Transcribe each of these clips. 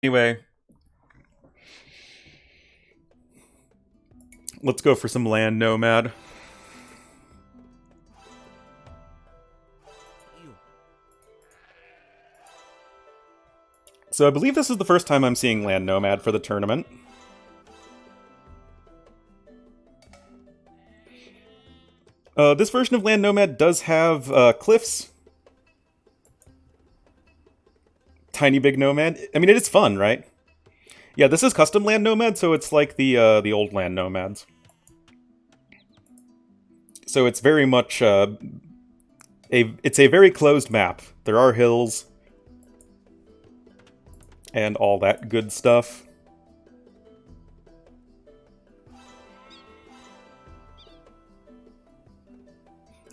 Anyway, let's go for some Land Nomad. So I believe this is the first time I'm seeing Land Nomad for the tournament. This version of Land Nomad does have cliffs. Tiny big nomad. I mean, it is fun, right? Yeah, this is custom Land Nomad, so it's like the old Land Nomads. So it's very much it's a very closed map. There are hills and all that good stuff.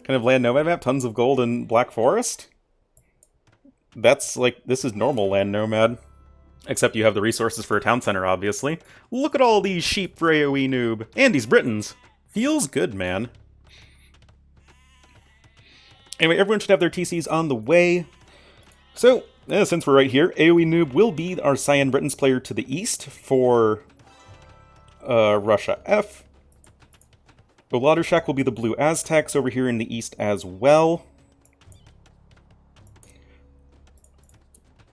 Kind of Land Nomad map, tons of gold and black forest. That's like, this is normal Land Nomad. Except you have the resources for a town center, obviously. Look at all these sheep for AoE noob. And these Britons. Feels good, man. Anyway, everyone should have their TCs on the way. So, since we're right here, AoE noob will be our Cyan Britons player to the east for Russia F. Oladushak will be the blue Aztecs over here in the east as well.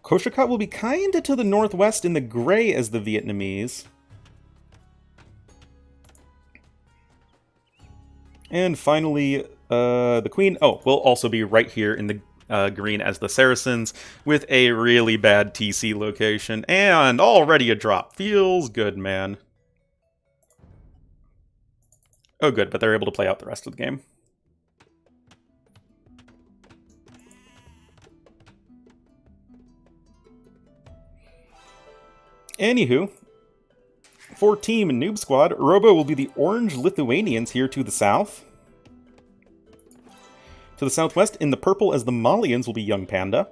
Koshikot will be kinda to the northwest in the gray as the Vietnamese. And finally, the Queen, will also be right here in the green as the Saracens, with a really bad TC location, and already a drop. Feels good, man. Oh good, but they're able to play out the rest of the game. Anywho, for Team NoobsQuad, Robo will be the orange Lithuanians here to the south. To the southwest, in the purple as the Malians, will be Young Panda.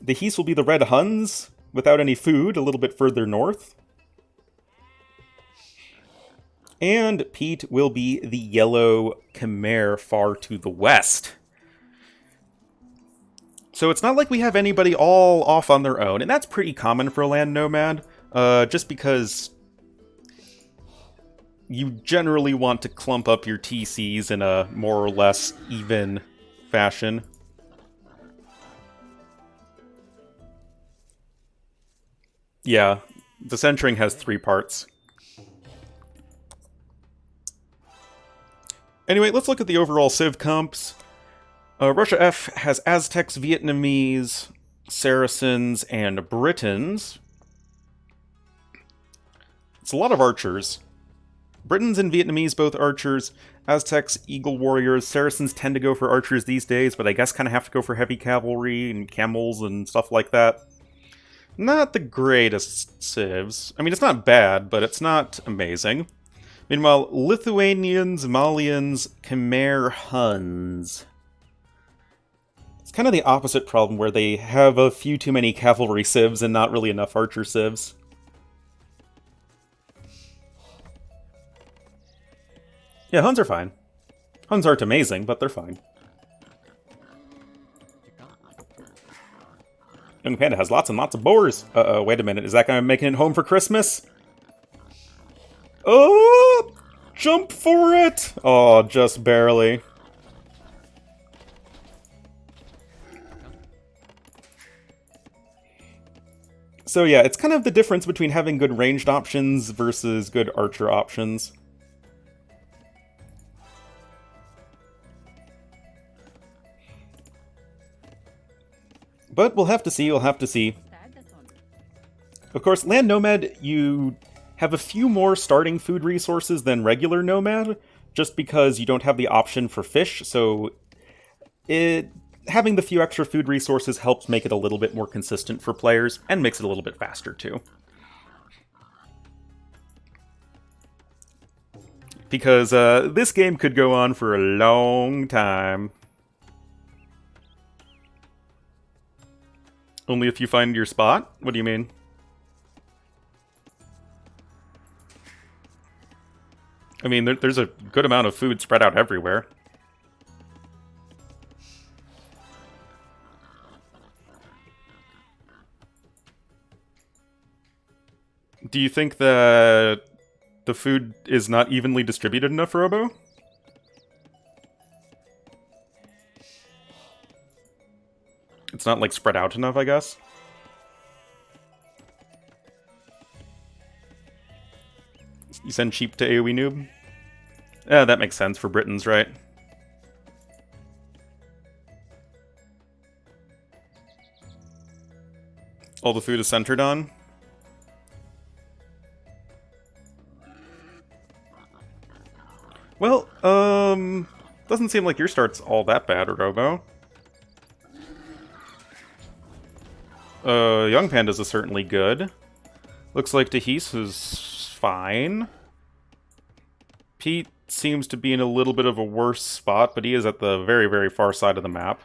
The Heath will be the red Huns, without any food, a little bit further north. And Pete will be the yellow Khmer far to the west. So it's not like we have anybody all off on their own, and that's pretty common for Land Nomad, just because you generally want to clump up your TCs in a more or less even fashion. Yeah, the centering has 3 parts. Anyway, let's look at the overall Civ comps. Russia F has Aztecs, Vietnamese, Saracens, and Britons. It's a lot of archers. Britons and Vietnamese both archers. Aztecs, Eagle Warriors. Saracens tend to go for archers these days, but I guess kind of have to go for heavy cavalry and camels and stuff like that. Not the greatest civs. I mean, it's not bad, but it's not amazing. Meanwhile, Lithuanians, Malians, Khmer, Huns. It's kind of the opposite problem, where they have a few too many cavalry civs and not really enough archer civs. Yeah, Huns are fine. Huns aren't amazing, but they're fine. Young Panda has lots and lots of boars. Uh-oh, wait a minute. Is that guy making it home for Christmas? Oh! Jump for it! Oh, just barely. So yeah, it's kind of the difference between having good ranged options versus good archer options. But we'll have to see, we'll have to see. Of course, Land Nomad, you have a few more starting food resources than regular Nomad, just because you don't have the option for fish, so having the few extra food resources helps make it a little bit more consistent for players, and makes it a little bit faster too. Because this game could go on for a long time. Only if you find your spot? What do you mean? I mean, there's a good amount of food spread out everywhere. Do you think that the food is not evenly distributed enough, Robo? It's not, like, spread out enough, I guess? You send cheap to AoE noob? Yeah, that makes sense for Britons, right? All the food is centered on? Well, doesn't seem like your start's all that bad, Robo. Young Pandas is certainly good. Looks like Dehis is fine. Pete seems to be in a little bit of a worse spot, but he is at the very, very far side of the map.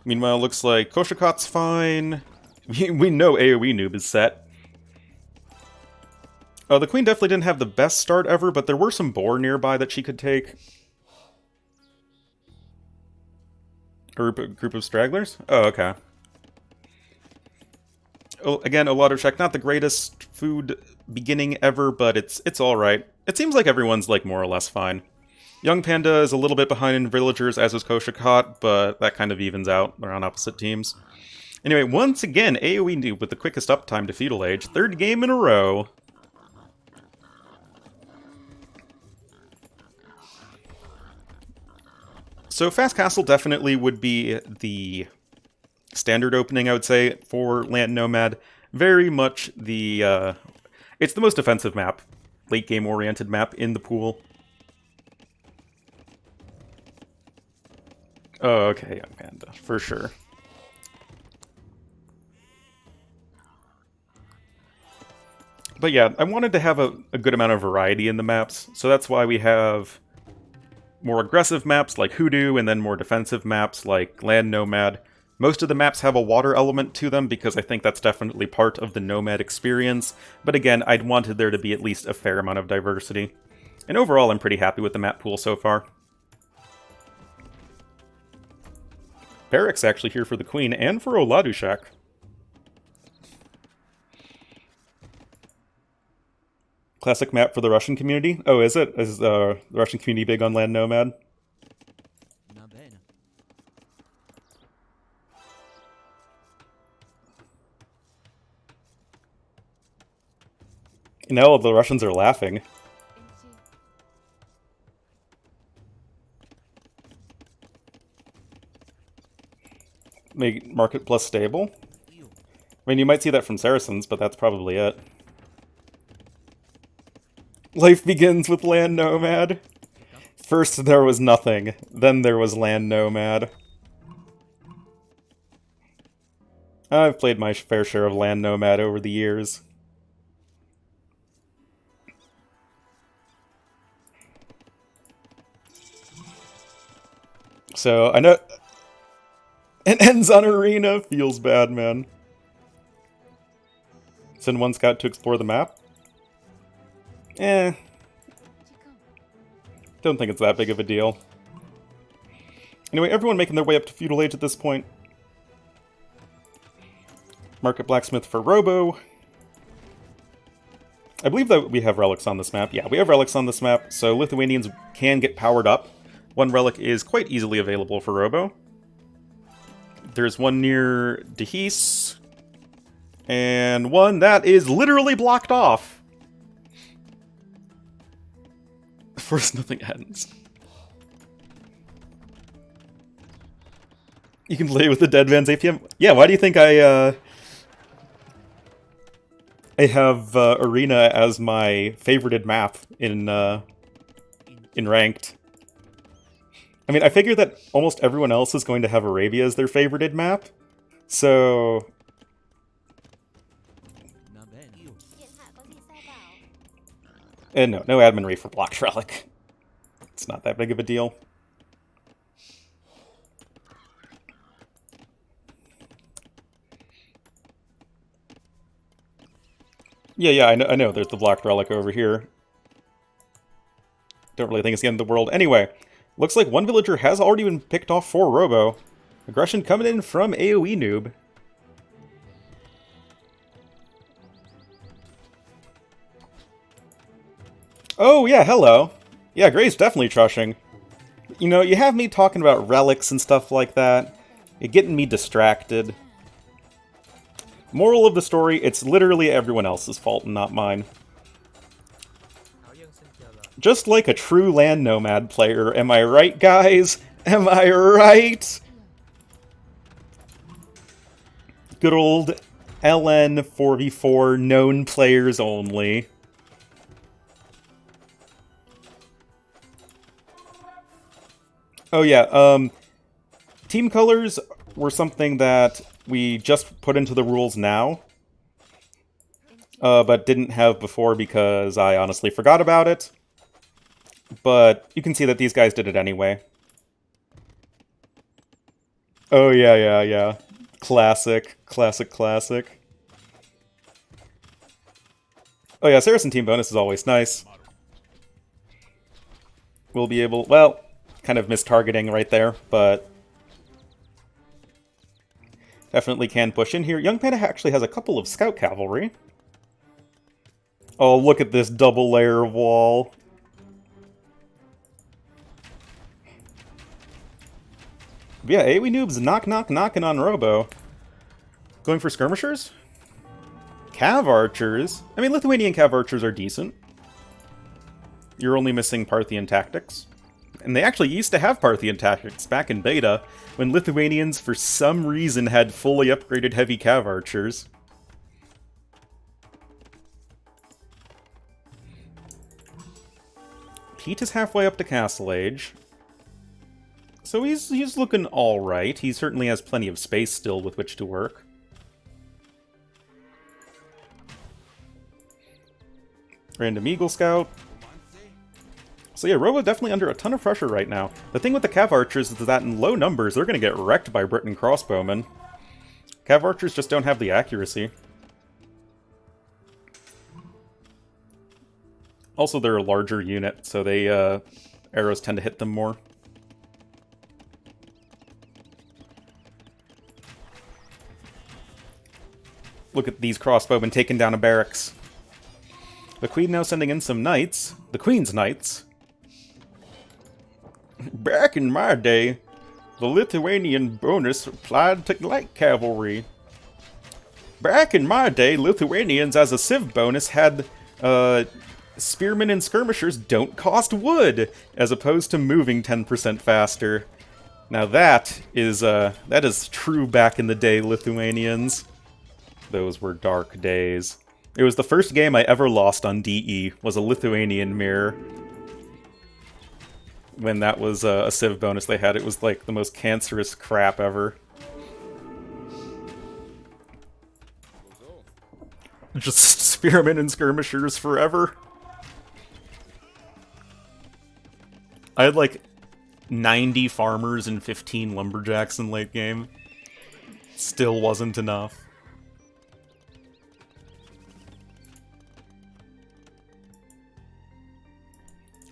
Meanwhile, looks like Koshikot's fine. We know AoE noob is set. The Queen definitely didn't have the best start ever, but there were some boar nearby that she could take. A group of stragglers? Oh, okay. Oh, again, a lot of check. Not the greatest food beginning ever, but it's alright. It seems like everyone's, like, more or less fine. Young Panda is a little bit behind in villagers, as is Koshikot, but that kind of evens out. They're on opposite teams. Anyway, once again, AoE noob with the quickest uptime to feudal age. Third game in a row. So Fast Castle definitely would be the standard opening, I would say, for Land Nomad. Very much the, it's the most defensive map, late game oriented map in the pool. Oh, okay, Young Panda, for sure. But yeah, I wanted to have a good amount of variety in the maps, so that's why we have more aggressive maps like Hoodoo, and then more defensive maps like Land Nomad. Most of the maps have a water element to them, because I think that's definitely part of the Nomad experience, but again, I'd wanted there to be at least a fair amount of diversity. And overall, I'm pretty happy with the map pool so far. Barrack's actually here for the Queen, and for Oladushak. Classic map for the Russian community? Oh, is it? Is the Russian community big on Land Nomad? No, the Russians are laughing. Make market plus stable? I mean, you might see that from Saracens, but that's probably it. Life begins with Land Nomad. First there was nothing, then there was Land Nomad. I've played my fair share of Land Nomad over the years. So, I know... It ends on Arena! Feels bad, man. Send one scout to explore the map? Eh. Don't think it's that big of a deal. Anyway, everyone making their way up to feudal age at this point. Market blacksmith for Robo. I believe that we have relics on this map. Yeah, we have relics on this map, so Lithuanians can get powered up. One relic is quite easily available for Robo. There's one near Dehis. And one that is literally blocked off. First, nothing ends. You can play with the Dead Van's APM? Yeah, why do you think I have Arena as my favorited map in Ranked? I mean, I figure that almost everyone else is going to have Arabia as their favorited map, so... And no admin rate for blocked relic. It's not that big of a deal. Yeah, I know there's the blocked relic over here. Don't really think it's the end of the world. Anyway, Looks like one villager has already been picked off for Robo. Aggression coming in from AoE Noob. Oh yeah, hello. Yeah, Gray's definitely trushing. You know, you have me talking about relics and stuff like that. You're getting me distracted. Moral of the story, it's literally everyone else's fault and not mine. Just like a true Land Nomad player, am I right, guys? Am I right? Good old LN 4v4, known players only. Oh yeah, team colors were something that we just put into the rules now, but didn't have before because I honestly forgot about it. But you can see that these guys did it anyway. Oh yeah. Classic. Oh yeah, Saracen team bonus is always nice. We'll be able, well, kind of mistargeting right there, but definitely can push in here. Young Panda actually has a couple of scout cavalry. Oh, look at this double layer of wall. But yeah, AoE Noob's knocking on Robo. Going for skirmishers? Cav archers? I mean, Lithuanian cav archers are decent. You're only missing Parthian tactics. And they actually used to have Parthian tactics back in beta, when Lithuanians for some reason had fully upgraded heavy cav archers. Pete is halfway up to Castle Age. So he's looking alright. He certainly has plenty of space still with which to work. Random Eagle Scout. So yeah, Robo definitely under a ton of pressure right now. The thing with the Cav Archers is that in low numbers, they're going to get wrecked by Briton crossbowmen. Cav Archers just don't have the accuracy. Also, they're a larger unit, so they arrows tend to hit them more. Look at these crossbowmen taking down a barracks. The Queen now sending in some knights. The Queen's knights. Back in my day, the Lithuanian bonus applied to light cavalry. Back in my day, Lithuanians as a civ bonus had spearmen and skirmishers don't cost wood, as opposed to moving 10% faster. Now that is true back in the day, Lithuanians. Those were dark days. It was the first game I ever lost on DE, was a Lithuanian mirror. When that was a civ bonus they had, it was like the most cancerous crap ever. Just spearmen and skirmishers forever. I had like 90 farmers and 15 lumberjacks in late game. Still wasn't enough.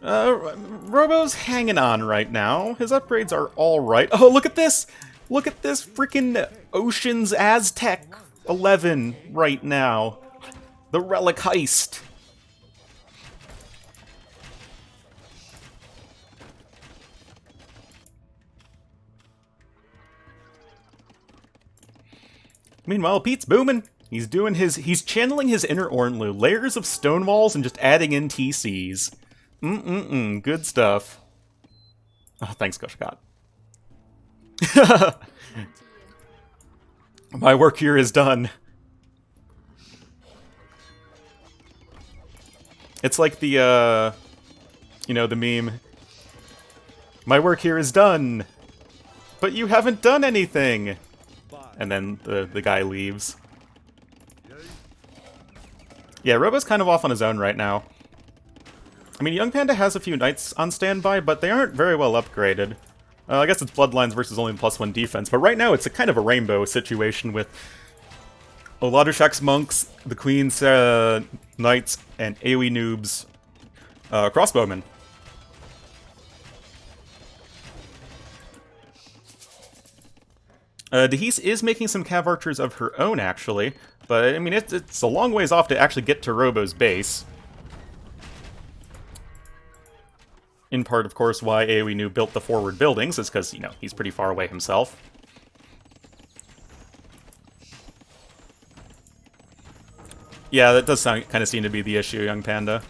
Robo's hanging on right now. His upgrades are alright. Oh, look at this! Look at this freaking Oceans Aztec 11 right now. The Relic Heist. Meanwhile, Pete's booming. He's channeling his inner Ornlu. Layers of stone walls and just adding in TCs. Good stuff. Oh, thanks, Gushcott. My work here is done. It's like the, you know, the meme. My work here is done, but you haven't done anything. And then the guy leaves. Yeah, Robo's kind of off on his own right now. I mean, Young Panda has a few knights on standby, but they aren't very well upgraded. I guess it's Bloodlines versus only +1 defense, but right now it's a kind of a rainbow situation with Oladushak's monks, the Queen's knights, and AoE noobs crossbowmen. Dehese is making some cav archers of her own, actually. But, I mean, it's a long ways off to actually get to Robo's base. In part, of course, why AoE Noob built the forward buildings is because, you know, he's pretty far away himself. Yeah, that does kind of seem to be the issue, Young Panda.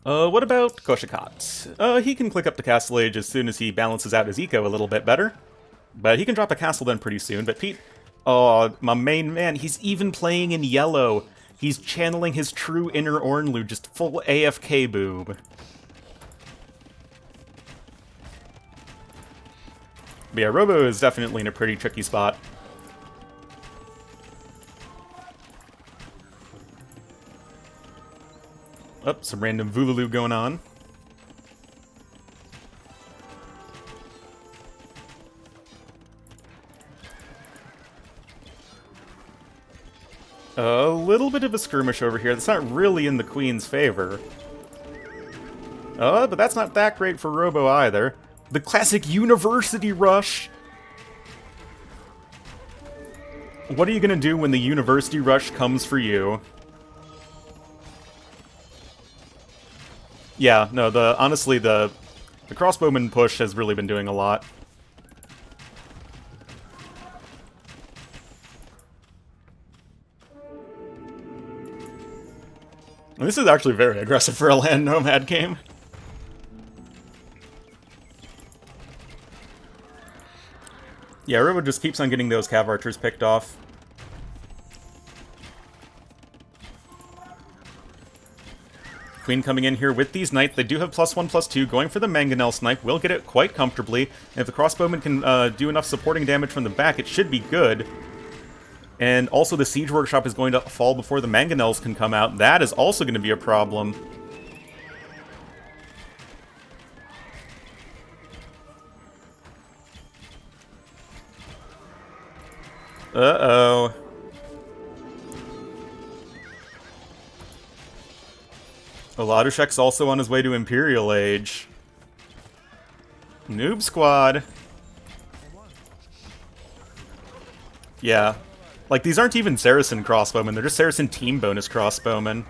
What about Koshikat? He can click up to Castle Age as soon as he balances out his eco a little bit better. But he can drop a castle then pretty soon. But Pete, oh, my main man, he's even playing in yellow. He's channeling his true inner Ornlu, just full AFK boob. But yeah, Robo is definitely in a pretty tricky spot. Oh, some random Voolaloo going on. A little bit of a skirmish over here. That's not really in the Queen's favor. But that's not that great for Robo either. The classic University Rush! What are you gonna do when the University Rush comes for you? Yeah, no, honestly, the crossbowman push has really been doing a lot. And this is actually very aggressive for a Land Nomad game. Yeah, Robo just keeps on getting those cav archers picked off. Queen coming in here with these knights. They do have +1/+2. Going for the Mangonel snipe. Will get it quite comfortably. And if the crossbowman can do enough supporting damage from the back, it should be good. And also the Siege Workshop is going to fall before the Mangonels can come out. That is also going to be a problem. Uh-oh. Oladushek's also on his way to Imperial Age. NoobsQuad. Yeah. Like, these aren't even Saracen crossbowmen, they're just Saracen team bonus crossbowmen.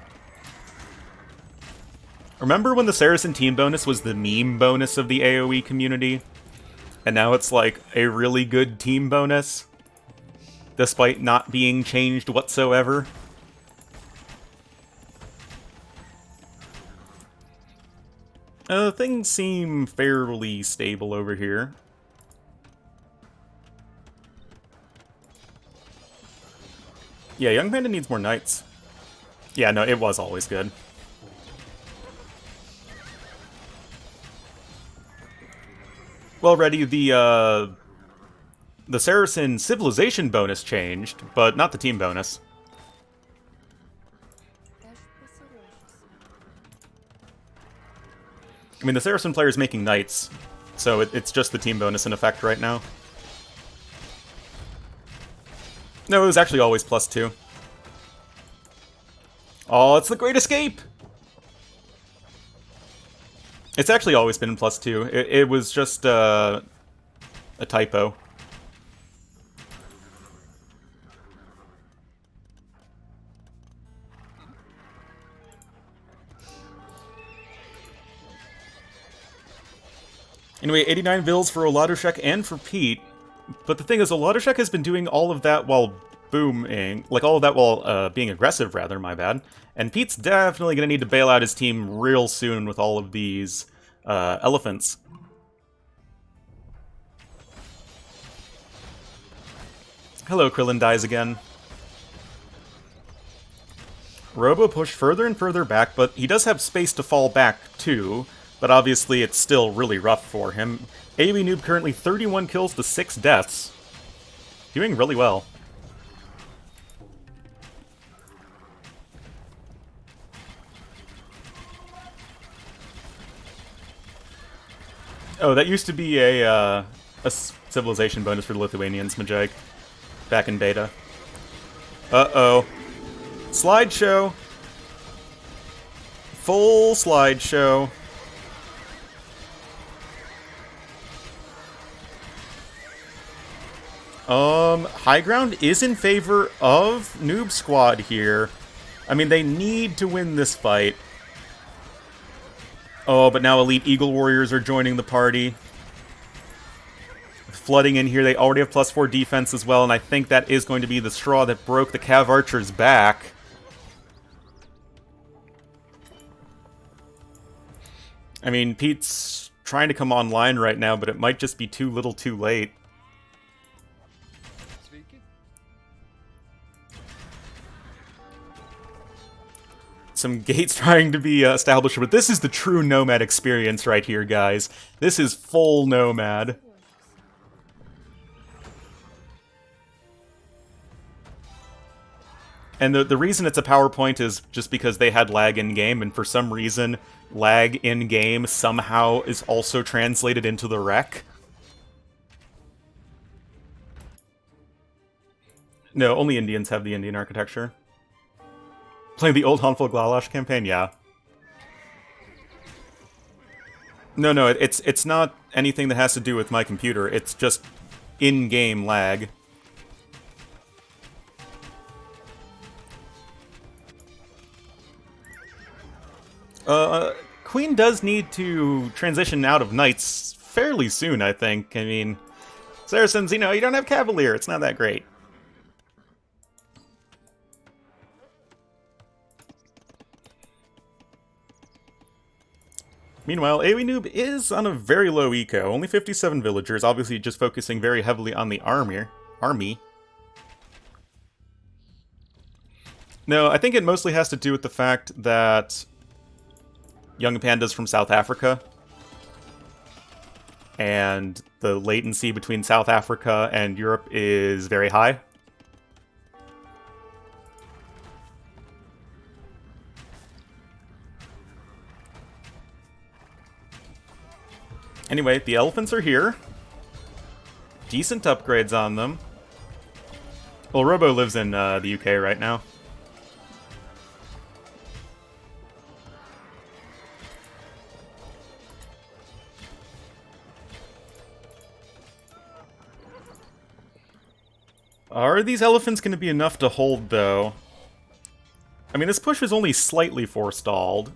Remember when the Saracen team bonus was the meme bonus of the AoE community? And now it's like a really good team bonus? Despite not being changed whatsoever? Things seem fairly stable over here. Yeah, Young Panda needs more knights. Yeah, no, it was always good. Well, Reddy, the Saracen civilization bonus changed, but not the team bonus. I mean, the Saracen player's making knights, so it's just the team bonus in effect right now. No, it was actually always +2. Oh, it's the Great Escape! It's actually always been +2. It was just a typo. Anyway, 89 vills for Oladushek and for Pete. But the thing is, Oladushek has been doing all of that while booming. Like, all of that while being aggressive, rather, my bad. And Pete's definitely going to need to bail out his team real soon with all of these elephants. Hello, Krillin dies again. Robo pushed further and further back, but he does have space to fall back, too. But obviously, it's still really rough for him. AoE Noob currently 31 kills to 6 deaths. Doing really well. Oh, that used to be a civilization bonus for the Lithuanians, Majek. Back in beta. Uh-oh. Slideshow! full slideshow. High ground is in favor of NoobsQuad here. I mean, they need to win this fight. Oh, but now Elite Eagle Warriors are joining the party. Flooding in here, they already have +4 defense as well, and I think that is going to be the straw that broke the Cav Archer's back. I mean, Pete's trying to come online right now, but it might just be too little too late. Some gates trying to be established, but this is the true Nomad experience right here, guys. This is full Nomad. And the reason it's a PowerPoint is just because they had lag in-game, and for some reason, lag in-game somehow is also translated into the rec. No, only Indians have the Indian architecture. Playing the old Hanful Glalash campaign? Yeah. No, it's not anything that has to do with my computer. It's just in-game lag. Queen does need to transition out of Knights fairly soon, I think. I mean, Saracens, you know, you don't have Cavalier. It's not that great. Meanwhile, AoE Noob is on a very low eco, only 57 villagers, obviously just focusing very heavily on the army. No, I think it mostly has to do with the fact that Young Panda's from South Africa, and the latency between South Africa and Europe is very high. Anyway, the elephants are here. Decent upgrades on them. Well, Robo lives in the UK right now. Are these elephants going to be enough to hold, though? I mean, this push is only slightly forestalled.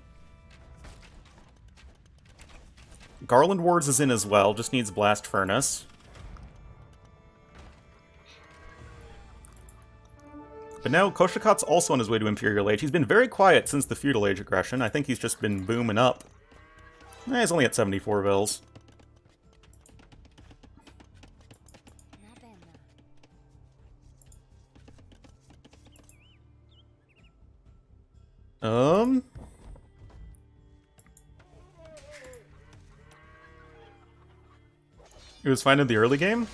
Garland Wards is in as well, just needs Blast Furnace. But now Koshikot's also on his way to Imperial Age. He's been very quiet since the Feudal Age aggression. I think he's just been booming up. He's only at 74 vills. It was fine in the early game?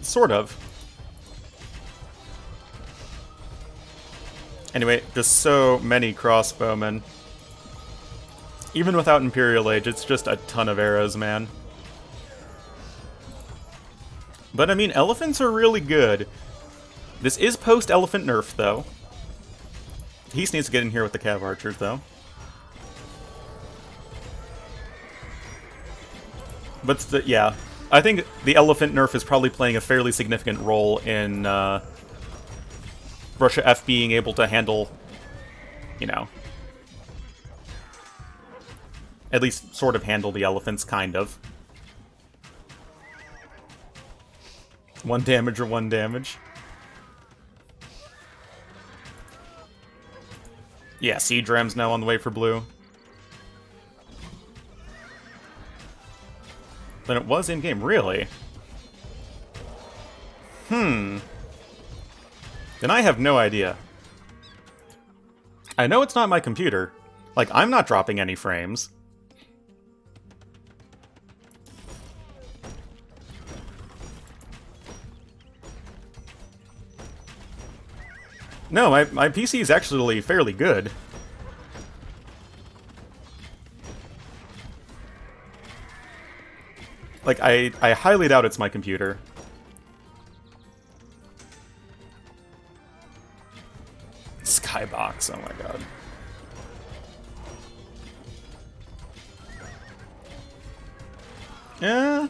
Sort of. Anyway, just so many crossbowmen. Even without Imperial Age, it's just a ton of arrows, man. But I mean, elephants are really good. This is post-elephant nerf, though. He needs to get in here with the Cav Archers, though. But, yeah. I think the elephant nerf is probably playing a fairly significant role in Russia F being able to handle, you know, at least sort of handle the elephants, kind of. 1 damage or 1 damage. Yeah, Siege Ram's now on the way for blue. Then it was in-game, really? Then I have no idea. I know it's not my computer. Like, I'm not dropping any frames. No, my PC is actually fairly good. Like, I highly doubt it's my computer. Skybox, oh my god. Yeah.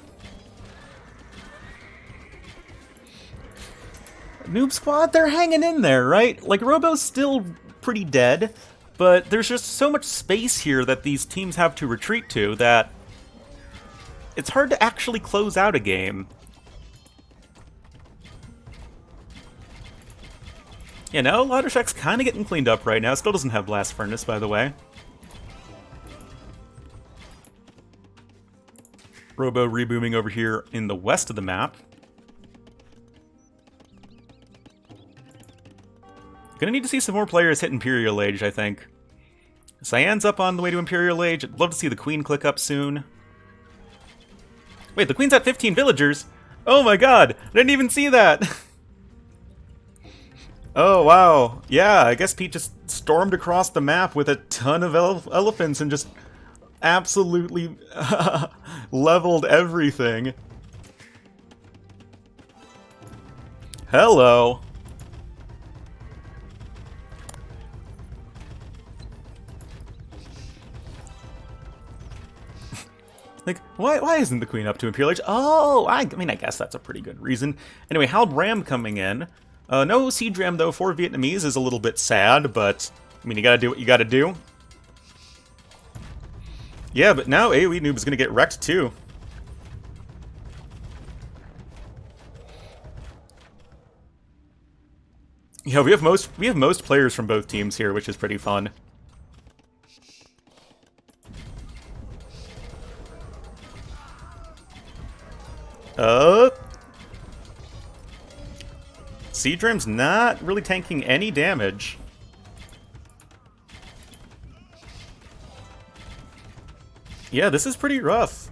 NoobsQuad, they're hanging in there, right? Like, Robo's still pretty dead, but there's just so much space here that these teams have to retreat to that it's hard to actually close out a game. You know, Laddershek's kind of getting cleaned up right now. Still doesn't have Blast Furnace, by the way. Robo rebooming over here in the west of the map. Gonna need to see some more players hit Imperial Age, I think. Cyan's up on the way to Imperial Age. I'd love to see the Queen click up soon. Wait, the Queen's at 15 villagers? Oh my god, I didn't even see that! Oh, wow. Yeah, I guess Pete just stormed across the map with a ton of elephants and just absolutely leveled everything. Hello. Like, why isn't the Queen up to Imperial Age? Oh, I mean, I guess that's a pretty good reason. Anyway, Howled Ram coming in. No Siege Ram, though, for Vietnamese is a little bit sad, but, I mean, you gotta do what you gotta do. Yeah, but now AoE Noob is gonna get wrecked, too. Yeah, we have most players from both teams here, which is pretty fun. Siege Ram's not really tanking any damage. Yeah, this is pretty rough.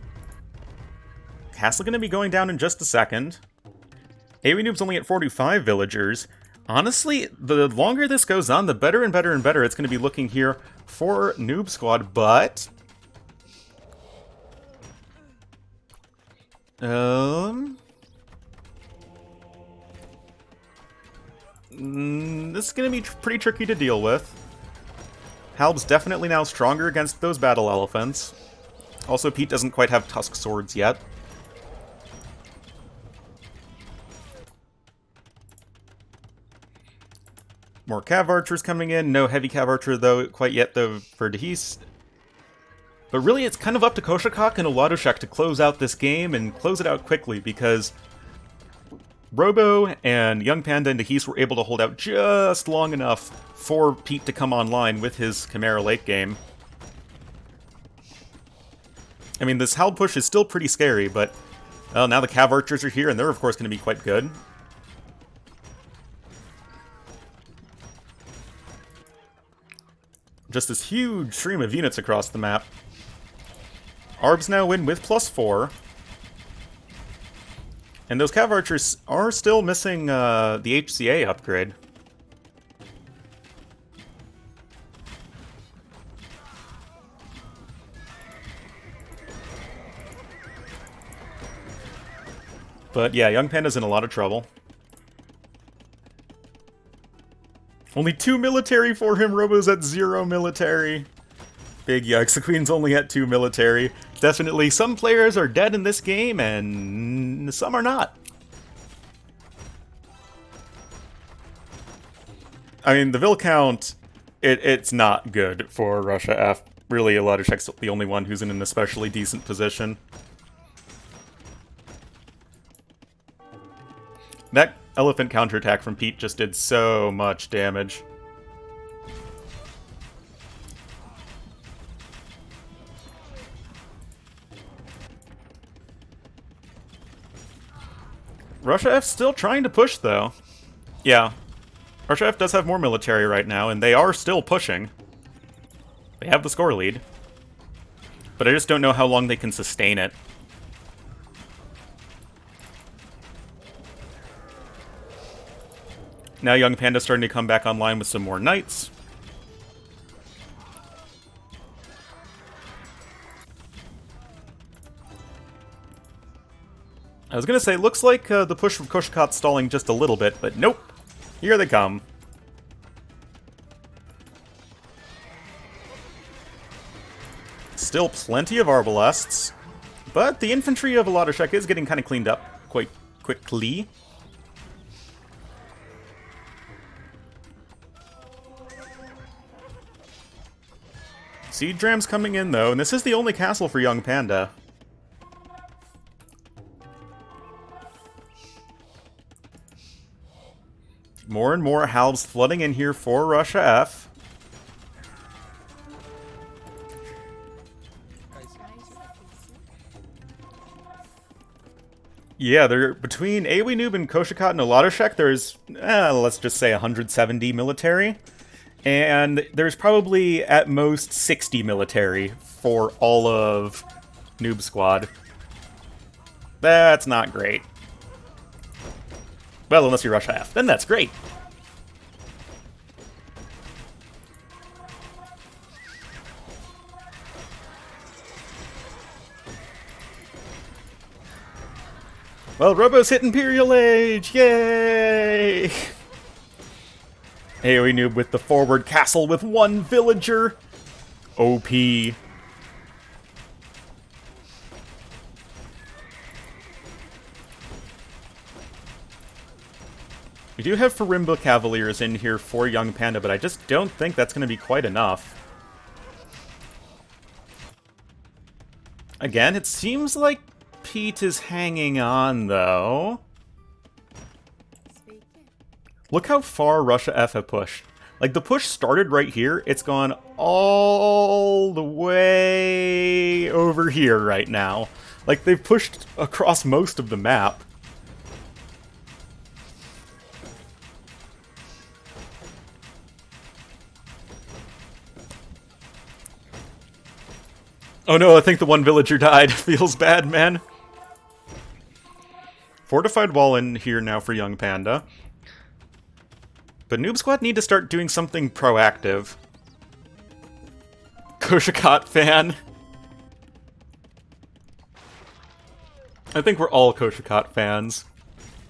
Castle gonna be going down in just a second. AoE Noob's only at 45 villagers. Honestly, the longer this goes on, the better and better and better it's gonna be looking here for NoobsQuad, but... this is going to be pretty tricky to deal with. Halb's definitely now stronger against those battle elephants. Also, Pete doesn't quite have tusk swords yet. More cav archers coming in. No heavy cav archer though quite yet though for Dehis. But really, it's kind of up to Koshakok and Oladoshek to close out this game and close it out quickly because Robo and Young Panda and Dehis were able to hold out just long enough for Pete to come online with his Chimera late game. I mean, this Howl push is still pretty scary, but well, now the Cav Archers are here, and they're of course going to be quite good. Just this huge stream of units across the map. Arbs now win with +4. And those Cav Archers are still missing the HCA upgrade. But yeah, Young Panda's in a lot of trouble. Only 2 military for him, Robo's at 0 military. Big yikes, the Queen's only at 2 military. Definitely, some players are dead in this game, and some are not. I mean, the Vil count, it's not good for Russia F. Really, Oladoshek's the only one who's in an especially decent position. That elephant counterattack from Pete just did so much damage. Russia F's still trying to push, though. Yeah. Russia F does have more military right now, and they are still pushing. They have the score lead. But I just don't know how long they can sustain it. Now Young Panda's starting to come back online with some more knights. I was gonna say, looks like the push from Koshakot's stalling just a little bit, but nope. Here they come. Still plenty of arbalests, but the infantry of Wladyshek is getting kind of cleaned up quite quickly. Siege Ram's coming in, though, and this is the only castle for Young Panda. More and more halves flooding in here for Russia F. Yeah, they're between AoE Noob and Koshikot and Wladyshek, there's, let's just say 170 military. And there's probably, at most, 60 military for all of NoobsQuad. That's not great. Well, unless you're Russia F, then that's great. Well, Robo's hit Imperial Age! Yay! AoE Noob with the forward castle with one villager. OP. We do have Farimba Cavaliers in here for Young Panda, but I just don't think that's going to be quite enough. Again, it seems like Pete is hanging on, though. Look how far Russia F have pushed. Like, the push started right here. It's gone all the way over here right now. Like, they've pushed across most of the map. Oh no, I think the one villager died. Feels bad, man. Fortified wall in here now for Young Panda. But NoobsQuad need to start doing something proactive. Koshikot fan. I think we're all Koshikot fans.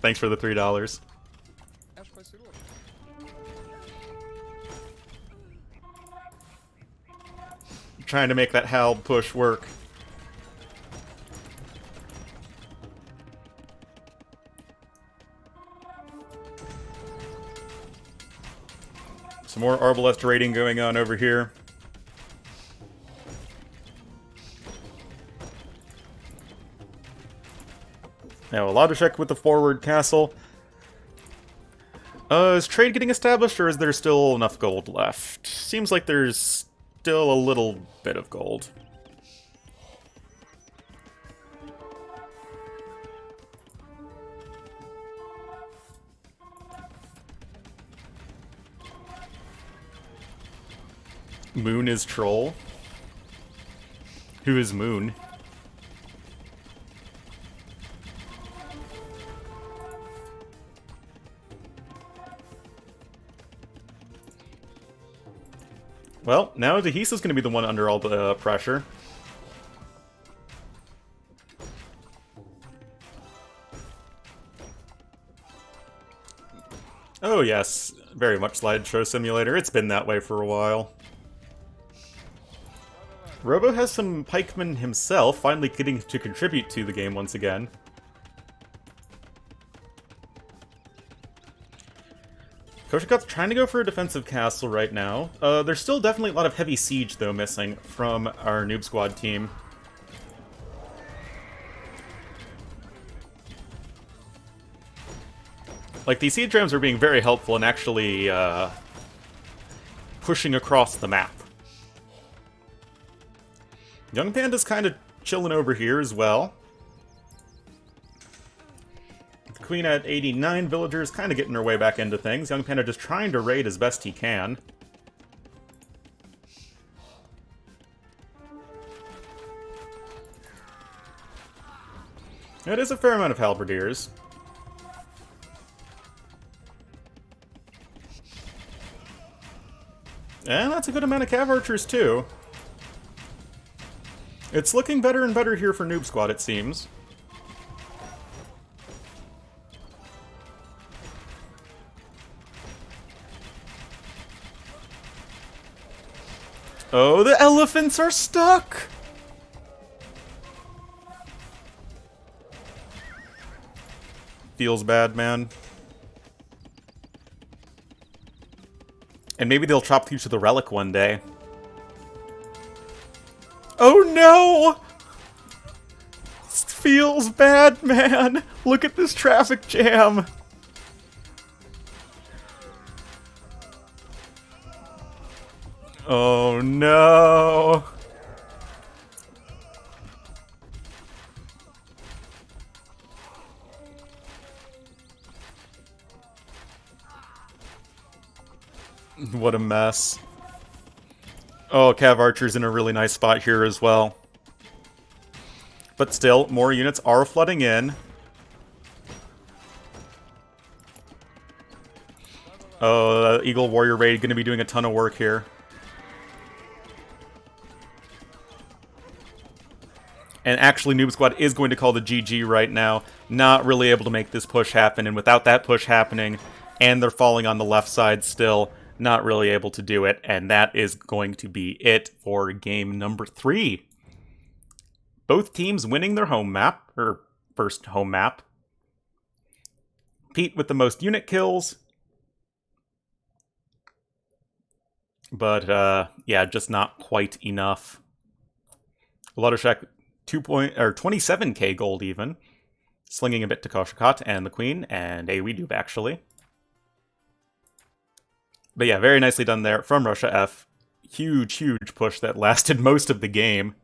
Thanks for the $3. Trying to make that HAL push work. Some more Arbalest raiding going on over here. Now, Wladyshek with the forward castle. Is trade getting established, or is there still enough gold left? Seems like there's still a little bit of gold. Moon is troll. Who is Moon? Well, now Dehisa's going to be the one under all the pressure. Oh yes, very much slideshow simulator. It's been that way for a while. Robo has some pikemen himself, finally getting to contribute to the game once again. Koshikot's trying to go for a defensive castle right now. There's still definitely a lot of heavy siege, though, missing from our NoobsQuad team. Like, these siege rams are being very helpful in actually pushing across the map. Young Panda's kind of chilling over here as well. The Queen at 89 villagers, kind of getting her way back into things. Young Panda just trying to raid as best he can. It is a fair amount of halberdiers. And that's a good amount of cav archers, too. It's looking better and better here for NoobsQuad, it seems. Oh, the elephants are stuck! Feels bad, man. And maybe they'll chop through to the relic one day. Oh no! This feels bad, man! Look at this traffic jam! Oh no! What a mess. Oh, Cav Archer's in a really nice spot here as well. But still, more units are flooding in. Oh, Eagle Warrior Raid going to be doing a ton of work here. And actually, NoobsQuad is going to call the GG right now. Not really able to make this push happen, and without that push happening, and they're falling on the left side still, not really able to do it, and that is going to be it for game number 3. Both teams winning their home map, or first home map. Pete with the most unit kills. But, yeah, just not quite enough. Luttershek 27k gold even. Slinging a bit to Koshikot and the Queen, and a Weedoob actually. But yeah, very nicely done there from Russia F. Huge, huge push that lasted most of the game.